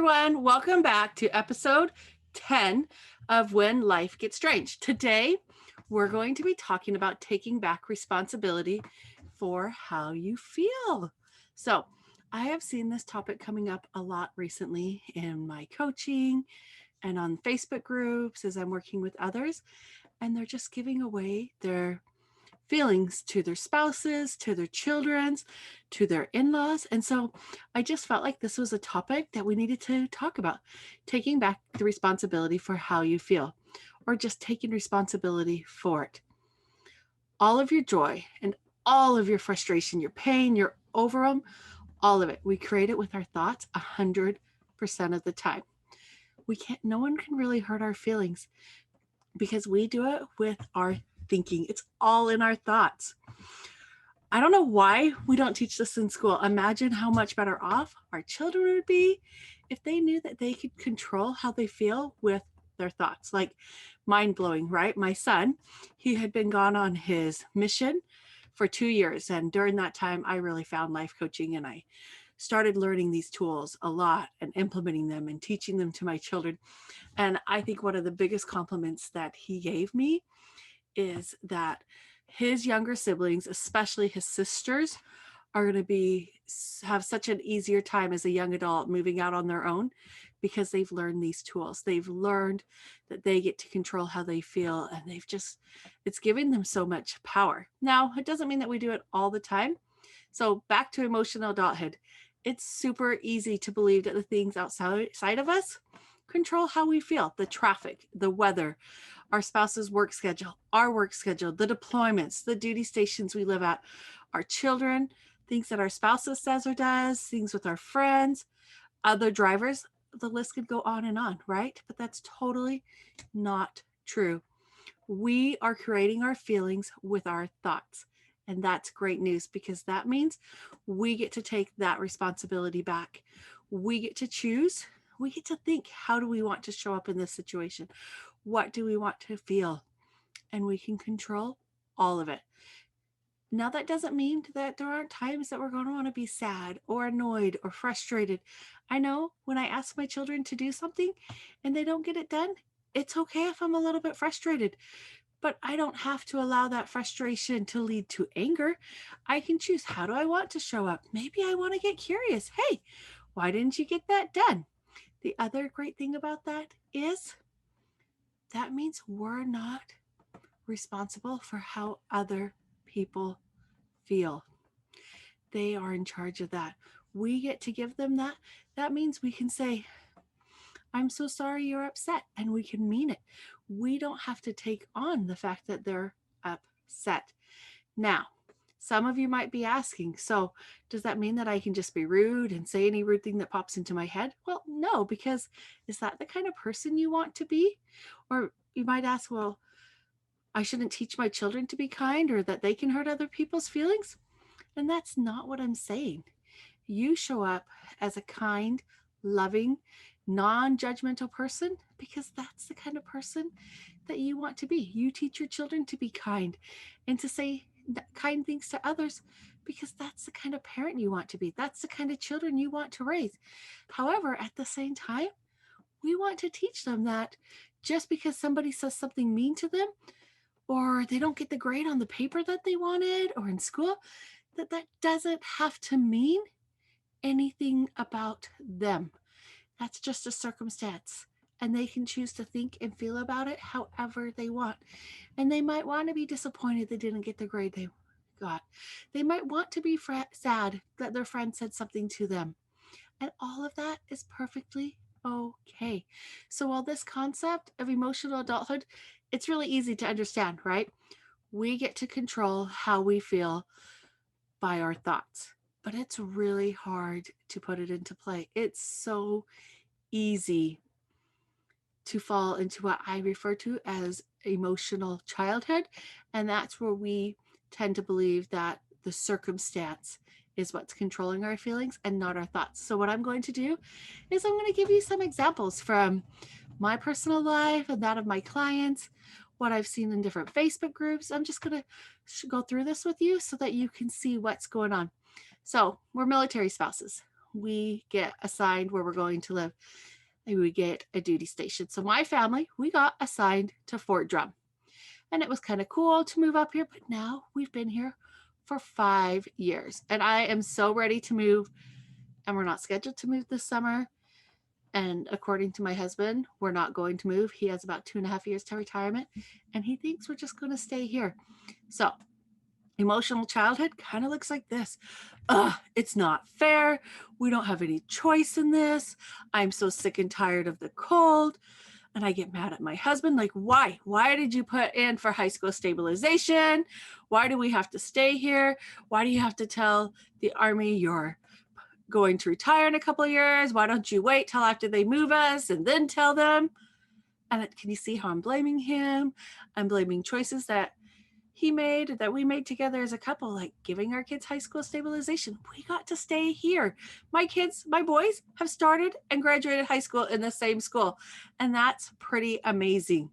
everyone. Welcome back to episode 10 of When Life Gets Strange. Today, we're going to be talking about taking back responsibility for how you feel. So, I have seen this topic coming up a lot recently in my coaching and on Facebook groups as I'm working with others, and they're just giving away their feelings to their spouses, to their children's, to their in-laws. And so I just felt like this was a topic that we needed to talk about, taking back the responsibility for how you feel, or just taking responsibility for it. All of your joy and all of your frustration, your pain, your overwhelm, all of it, we create it with our thoughts 100% of the time. No one can really hurt our feelings because we do it with our thinking. It's all in our thoughts. I don't know why we don't teach this in school. Imagine how much better off our children would be if they knew that they could control how they feel with their thoughts. Like, mind blowing, right? My son, he had been gone on his mission for 2 years. And during that time, I really found life coaching and I started learning these tools a lot and implementing them and teaching them to my children. And I think one of the biggest compliments that he gave me is that his younger siblings, especially his sisters, are going to have such an easier time as a young adult moving out on their own because they've learned these tools. They've learned that they get to control how they feel, and it's giving them so much power. Now, it doesn't mean that we do it all the time. So back to emotional adulthood. It's super easy to believe that the things outside of us control how we feel: the traffic, the weather, our spouse's work schedule, our work schedule, the deployments, the duty stations we live at, our children, things that our spouses says or does, things with our friends, other drivers. The list could go on, right? But that's totally not true. We are creating our feelings with our thoughts. And that's great news because that means we get to take that responsibility back. We get to choose. We get to think, how do we want to show up in this situation? What do we want to feel? And we can control all of it. Now, that doesn't mean that there aren't times that we're going to want to be sad or annoyed or frustrated. I know when I ask my children to do something and they don't get it done, it's okay if I'm a little bit frustrated, but I don't have to allow that frustration to lead to anger. I can choose, how do I want to show up? Maybe I want to get curious. Hey, why didn't you get that done? The other great thing about that is that means we're not responsible for how other people feel. They are in charge of that. We get to give them that. That means we can say, I'm so sorry you're upset, and we can mean it. We don't have to take on the fact that they're upset. Now, some of you might be asking, so does that mean that I can just be rude and say any rude thing that pops into my head? Well, no, because is that the kind of person you want to be? Or you might ask, well, I shouldn't teach my children to be kind or that they can hurt other people's feelings. And that's not what I'm saying. You show up as a kind, loving, non-judgmental person because that's the kind of person that you want to be. You teach your children to be kind and to say kind things to others because that's the kind of parent you want to be. That's the kind of children you want to raise. However, at the same time, we want to teach them that just because somebody says something mean to them or they don't get the grade on the paper that they wanted or in school, that doesn't have to mean anything about them. That's just a circumstance. And they can choose to think and feel about it however they want. And they might want to be disappointed they didn't get the grade they got. They might want to be sad that their friend said something to them. And all of that is perfectly okay. So while this concept of emotional adulthood, it's really easy to understand, right? We get to control how we feel by our thoughts, but it's really hard to put it into play. It's so easy to fall into what I refer to as emotional childhood. And that's where we tend to believe that the circumstance is what's controlling our feelings and not our thoughts. So, what I'm going to do is I'm going to give you some examples from my personal life and that of my clients, what I've seen in different Facebook groups. I'm just going to go through this with you so that you can see what's going on. So, we're military spouses. we get assigned where we're going to live, and we get a duty station. So my family, we got assigned to Fort Drum. And it was kind of cool to move up here, but now we've been here for 5 years. And I am so ready to move. And we're not scheduled to move this summer. And according to my husband, we're not going to move. He has about 2.5 years to retirement, and he thinks we're just going to stay here. So, emotional childhood kind of looks like this. It's not fair. We don't have any choice in this. I'm so sick and tired of the cold. And I get mad at my husband, like, why? Why did you put in for high school stabilization? Why do we have to stay here? Why do you have to tell the Army you're going to retire in a couple of years? Why don't you wait till after they move us and then tell them? And can you see how I'm blaming him? I'm blaming choices that he made, that we made together as a couple, like giving our kids high school stabilization. We got to stay here. My kids, my boys have started and graduated high school in the same school. And that's pretty amazing.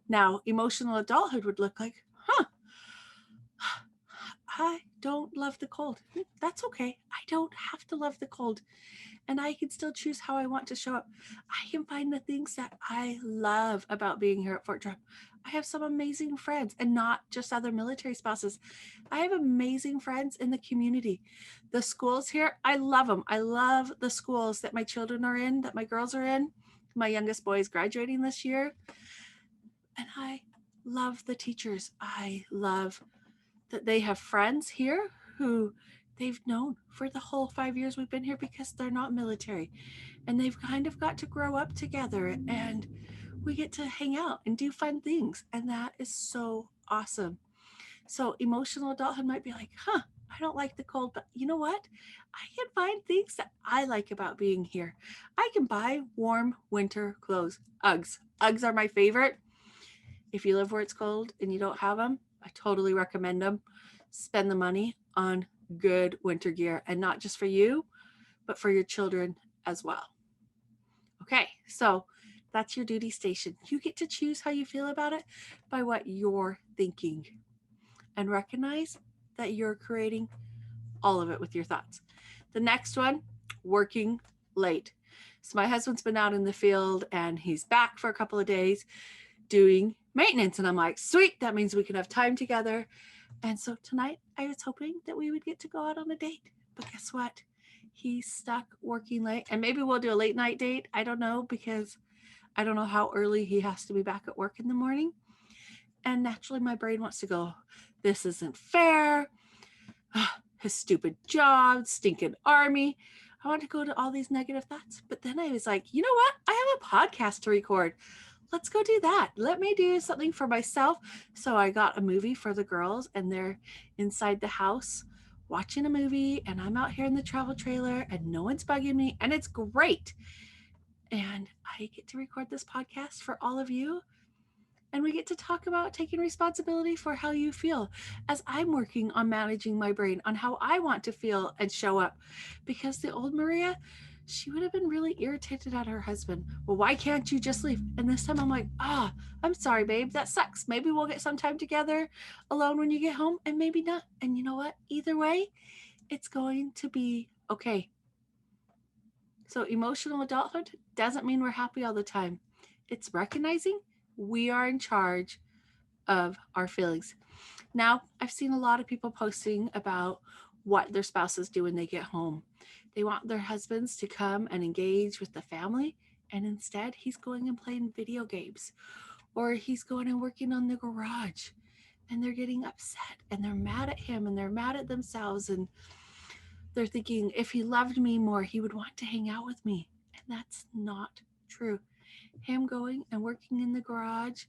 Now, emotional adulthood would look like, I don't love the cold. That's okay. I don't have to love the cold. And I can still choose how I want to show up. I can find the things that I love about being here at Fort Drum. I have some amazing friends, and not just other military spouses. I have amazing friends in the community. The schools here, I love them. I love the schools that my children are in, that my girls are in. My youngest boy is graduating this year. And I love the teachers. I love that they have friends here who they've known for the whole 5 years we've been here, because they're not military, and they've kind of got to grow up together, and we get to hang out and do fun things, and that is so awesome. So emotional adulthood might be like, I don't like the cold, but you know what? I can find things that I like about being here. I can buy warm winter clothes. Uggs are my favorite. If you live where it's cold and you don't have them, I totally recommend them. Spend the money on good winter gear, and not just for you, but for your children as well. Okay, so that's your duty station. You get to choose how you feel about it by what you're thinking, and recognize that you're creating all of it with your thoughts. The next one, working late. So my husband's been out in the field and he's back for a couple of days doing maintenance. And I'm like, sweet, that means we can have time together. And so tonight I was hoping that we would get to go out on a date. But guess what? He's stuck working late. And maybe we'll do a late night date. I don't know, because I don't know how early he has to be back at work in the morning. And naturally my brain wants to go, this isn't fair. His stupid job, stinking Army. I want to go to all these negative thoughts. But then I was like, you know what? I have a podcast to record. Let's go do that. Let me do something for myself. So I got a movie for the girls, and they're inside the house watching a movie, and I'm out here in the travel trailer, and no one's bugging me, and it's great. And I get to record this podcast for all of you. And we get to talk about taking responsibility for how you feel, as I'm working on managing my brain on how I want to feel and show up. Because the old Maria, she would have been really irritated at her husband. Well, why can't you just leave? And this time I'm like, I'm sorry, babe. That sucks. Maybe we'll get some time together alone when you get home, and maybe not. And you know what? Either way, it's going to be okay. So emotional adulthood doesn't mean we're happy all the time. It's recognizing we are in charge of our feelings. Now, I've seen a lot of people posting about what their spouses do when they get home. They want their husbands to come and engage with the family, and instead he's going and playing video games, or he's going and working on the garage, and they're getting upset, and they're mad at him, and they're mad at themselves, and they're thinking, if he loved me more, he would want to hang out with me. And that's not true. Him going and working in the garage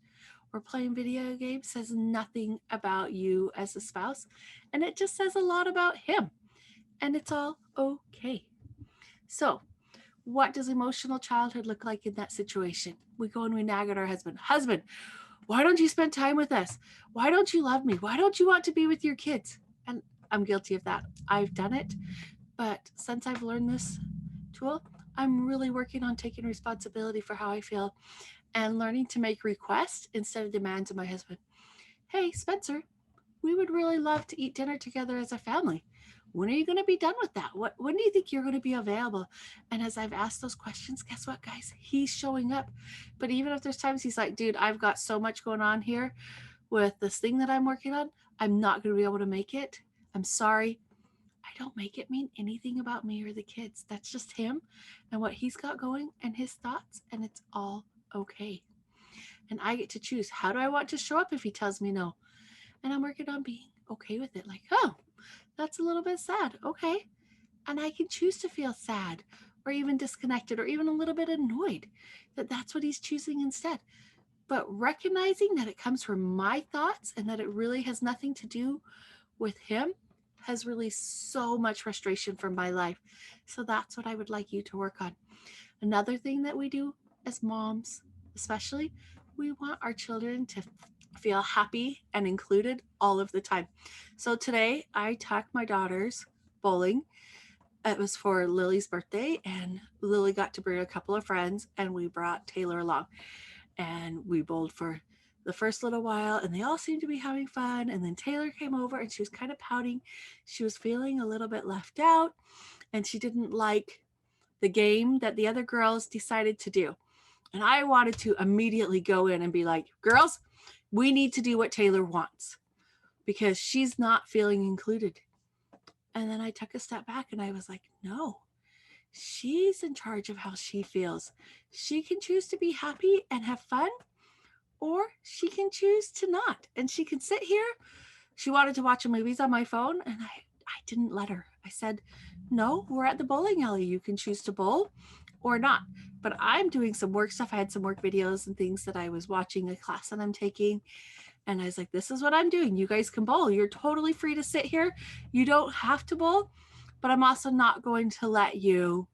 or playing video games says nothing about you as a spouse, and it just says a lot about him, and it's all okay. So what does emotional childhood look like in that situation? We go and we nag at our husband, why don't you spend time with us? Why don't you love me? Why don't you want to be with your kids? And I'm guilty of that. I've done it, but since I've learned this tool, I'm really working on taking responsibility for how I feel, and learning to make requests instead of demands of my husband. Hey, Spencer, we would really love to eat dinner together as a family. when are you going to be done with that? When do you think you're going to be available? And as I've asked those questions, guess what, guys? He's showing up. But even if there's times he's like, dude, I've got so much going on here with this thing that I'm working on, I'm not going to be able to make it. I'm sorry. I don't make it mean anything about me or the kids. That's just him and what he's got going and his thoughts, and it's all okay. And I get to choose, how do I want to show up if he tells me no? And I'm working on being okay with it. Like, oh, that's a little bit sad. Okay. And I can choose to feel sad or even disconnected or even a little bit annoyed that that's what he's choosing instead. But recognizing that it comes from my thoughts and that it really has nothing to do with him has released so much frustration from my life. So that's what I would like you to work on. Another thing that we do as moms, especially, we want our children to feel happy and included all of the time. So today I took my daughters bowling. It was for Lily's birthday, and Lily got to bring a couple of friends, and we brought Taylor along. And we bowled for the first little while, and they all seemed to be having fun. And then Taylor came over, and she was kind of pouting. She was feeling a little bit left out, and she didn't like the game that the other girls decided to do. And I wanted to immediately go in and be like, girls, we need to do what Taylor wants because she's not feeling included. And then I took a step back and I was like, no, she's in charge of how she feels. She can choose to be happy and have fun, or she can choose to not. And she can sit here. She wanted to watch movies on my phone, and I didn't let her. I said, no, we're at the bowling alley. You can choose to bowl or not. But I'm doing some work stuff. I had some work videos and things that I was watching, a class that I'm taking. And I was like, this is what I'm doing. You guys can bowl. You're totally free to sit here. You don't have to bowl, but I'm also not going to let you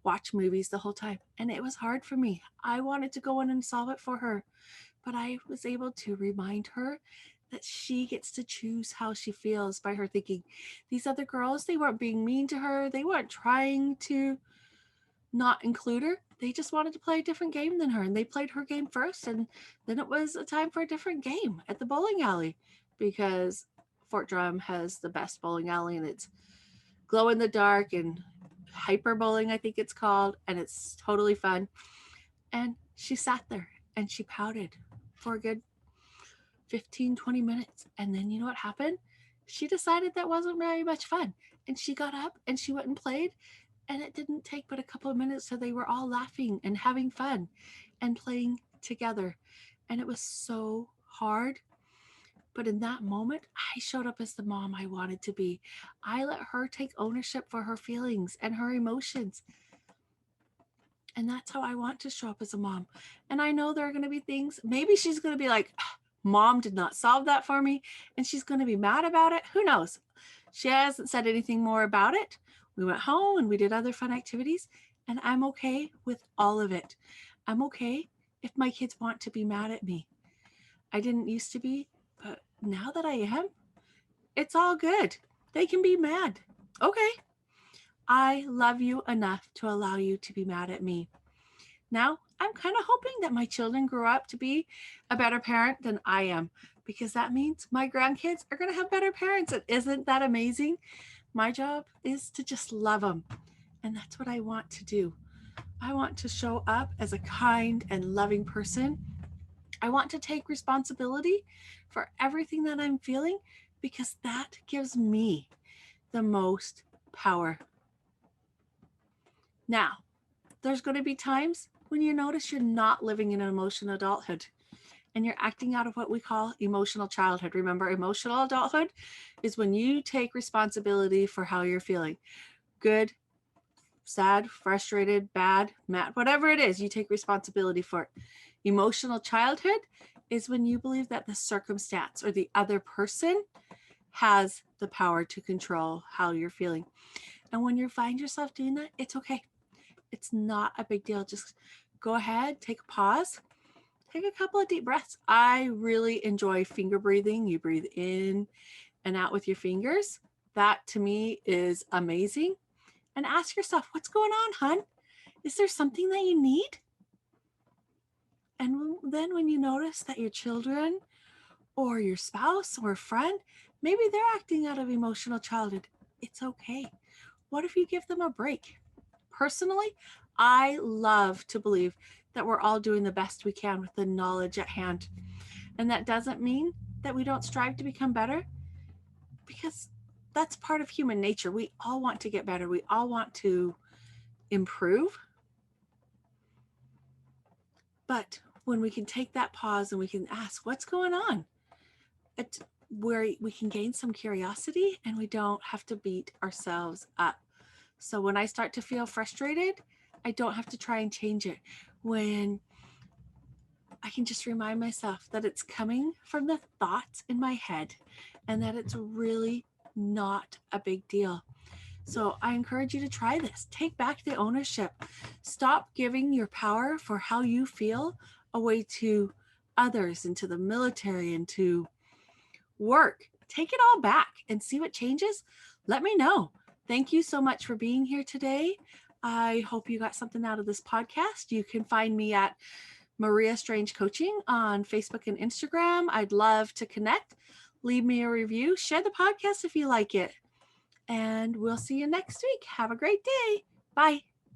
watch movies the whole time. And it was hard for me. I wanted to go in and solve it for her, but I was able to remind her that she gets to choose how she feels by her thinking. These other girls, they weren't being mean to her. They weren't trying to not include her. They just wanted to play a different game than her, and they played her game first, and then it was a time for a different game at the bowling alley because Fort Drum has the best bowling alley, and it's glow in the dark and hyper bowling, I think it's called, and it's totally fun. And she sat there and she pouted for a good 15-20 minutes, and then you know what happened? She decided that wasn't very much fun, and she got up and she went and played. And it didn't take but a couple of minutes, so they were all laughing and having fun and playing together. And it was so hard. But in that moment, I showed up as the mom I wanted to be. I let her take ownership for her feelings and her emotions. And that's how I want to show up as a mom. And I know there are going to be things, maybe she's going to be like, Mom did not solve that for me. And she's going to be mad about it. Who knows? She hasn't said anything more about it. We went home and we did other fun activities, and I'm okay with all of it. I'm okay if my kids want to be mad at me. I didn't used to be, but now that I am, it's all good. They can be mad. Okay. I love you enough to allow you to be mad at me. Now, I'm kind of hoping that my children grow up to be a better parent than I am, because that means my grandkids are going to have better parents. And isn't that amazing? My job is to just love them. And that's what I want to do. I want to show up as a kind and loving person. I want to take responsibility for everything that I'm feeling because that gives me the most power. Now, there's going to be times when you notice you're not living in an emotional adulthood and you're acting out of what we call emotional childhood. Remember, emotional adulthood is when you take responsibility for how you're feeling. Good, sad, frustrated, bad, mad, whatever it is, you take responsibility for it. Emotional childhood is when you believe that the circumstance or the other person has the power to control how you're feeling. And when you find yourself doing that, it's okay. It's not a big deal. Just go ahead, take a pause, take a couple of deep breaths. I really enjoy finger breathing. You breathe in and out with your fingers. That to me is amazing. And ask yourself, what's going on, hon? Is there something that you need? And then when you notice that your children or your spouse or a friend, maybe they're acting out of emotional childhood, it's okay. What if you give them a break? Personally, I love to believe that we're all doing the best we can with the knowledge at hand. And that doesn't mean that we don't strive to become better, because that's part of human nature. We all want to get better. We all want to improve. But when we can take that pause and we can ask, what's going on? It's where we can gain some curiosity and we don't have to beat ourselves up. So when I start to feel frustrated, I don't have to try and change it. When I can just remind myself that it's coming from the thoughts in my head and that it's really not a big deal. So I encourage you to try this. Take back the ownership. Stop giving your power for how you feel away to others and to the military and to work. Take it all back and see what changes. Let me know. Thank you so much for being here today. I hope you got something out of this podcast. You can find me at Maria Strange Coaching on Facebook and Instagram. I'd love to connect. Leave me a review. Share the podcast if you like it. And we'll see you next week. Have a great day. Bye.